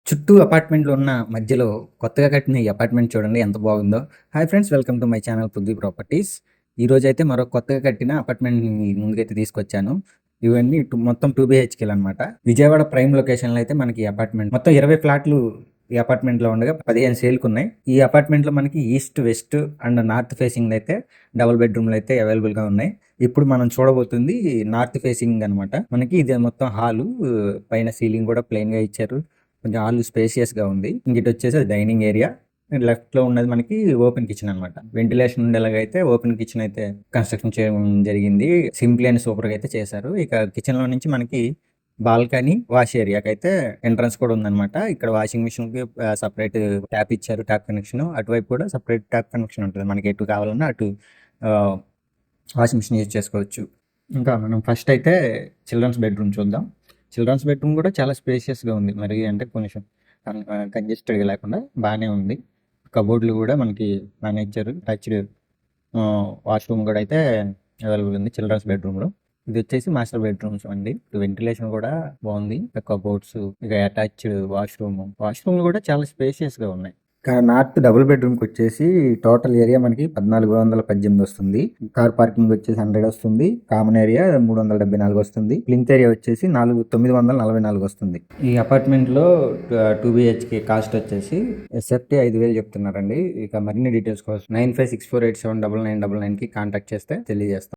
చుట్టూ అపార్ట్మెంట్లు ఉన్న మధ్యలో కొత్తగా కట్టిన ఈ అపార్ట్మెంట్ చూడండి ఎంత బాగుందో. Hi friends, welcome to my channel Prithvi properties. ఈరోజైతే మరో కొత్తగా కట్టిన అపార్ట్మెంట్ని మీ ముందుకైతే తీసుకొచ్చాను. ఇవన్నీ మొత్తం 2 BHKలు అనమాట. విజయవాడ ప్రైమ్ లొకేషన్లో అయితే మనకి ఈ అపార్ట్మెంట్ మొత్తం 20 ఫ్లాట్లు ఈ అపార్ట్మెంట్లో ఉండగా 15 సేల్కి ఉన్నాయి. ఈ అపార్ట్మెంట్లో మనకి east, west and north facing అయితే డబుల్ బెడ్రూమ్లు అయితే అవైలబుల్గా ఉన్నాయి. ఇప్పుడు మనం చూడబోతుంది నార్త్ ఫేసింగ్ అనమాట. మనకి ఇది మొత్తం హాలు, పైన సీలింగ్ కూడా ప్లెయిన్గా ఇచ్చారు. కొంచెం హాల్ స్పేసియస్గా ఉంది. ఇంకటి వచ్చేసి డైనింగ్ ఏరియా. లెఫ్ట్లో ఉన్నది మనకి ఓపెన్ కిచెన్ అనమాట. వెంటిలేషన్ ఉండేలాగైతే ఓపెన్ కిచెన్ అయితే కన్స్ట్రక్షన్ చేయడం జరిగింది. సింప్లీ అండ్ సూపర్గా అయితే చేశారు. ఇక కిచెన్ లో నుంచి మనకి బాల్కనీ, వాష్ ఏరియాకి అయితే ఎంట్రన్స్ కూడా ఉందన్నమాట. ఇక్కడ వాషింగ్ మిషన్ కి సపరేట్ ట్యాప్ ఇచ్చారు, ట్యాప్ కనెక్షన్. అటువైపు కూడా సపరేట్ ట్యాప్ కనెక్షన్ ఉంటుంది. మనకి ఎటు కావాలన్నా అటు వాషింగ్ మిషన్ యూజ్ చేసుకోవచ్చు. ఇంకా మనం ఫస్ట్ అయితే చిల్డ్రన్స్ బెడ్రూమ్ చూద్దాం. చిల్డ్రన్స్ బెడ్రూమ్ కూడా చాలా స్పేషియస్గా ఉంది. మరి అంటే కొంచెం కంజెస్టెడ్గా లేకుండా బాగానే ఉంది. కబోర్డ్లు కూడా మనకి బాగానే ఇచ్చారు. టచ్డ్ వాష్రూమ్ కూడా అయితే అవైలబుల్ ఉంది చిల్డ్రన్స్ బెడ్రూమ్లో. ఇది వచ్చేసి మాస్టర్ బెడ్రూమ్స్ అండి. వెంటిలేషన్ కూడా బాగుంది. కబోర్డ్స్, ఇక అటాచ్డ్ వాష్రూమ్ కూడా చాలా స్పేషియస్గా ఉన్నాయి. నార్త్ డబుల్ బెడ్రూమ్కి వచ్చేసి టోటల్ ఏరియా మనకి 1418 వస్తుంది. కార్ పార్కింగ్ వచ్చేసి 100 వస్తుంది. కామన్ ఏరియా 374 వస్తుంది. ప్లింత్ ఏరియా వచ్చేసి 944 వస్తుంది. ఈ అపార్ట్మెంట్ లో 2 BHK కాస్ట్ వచ్చేసి SFT 5,000 చెప్తున్నారండి. ఇక మరిన్ని డీటెయిల్స్ కోసం 9564879999 కి కాంటాక్ట్ చేస్తే తెలియజేస్తాం.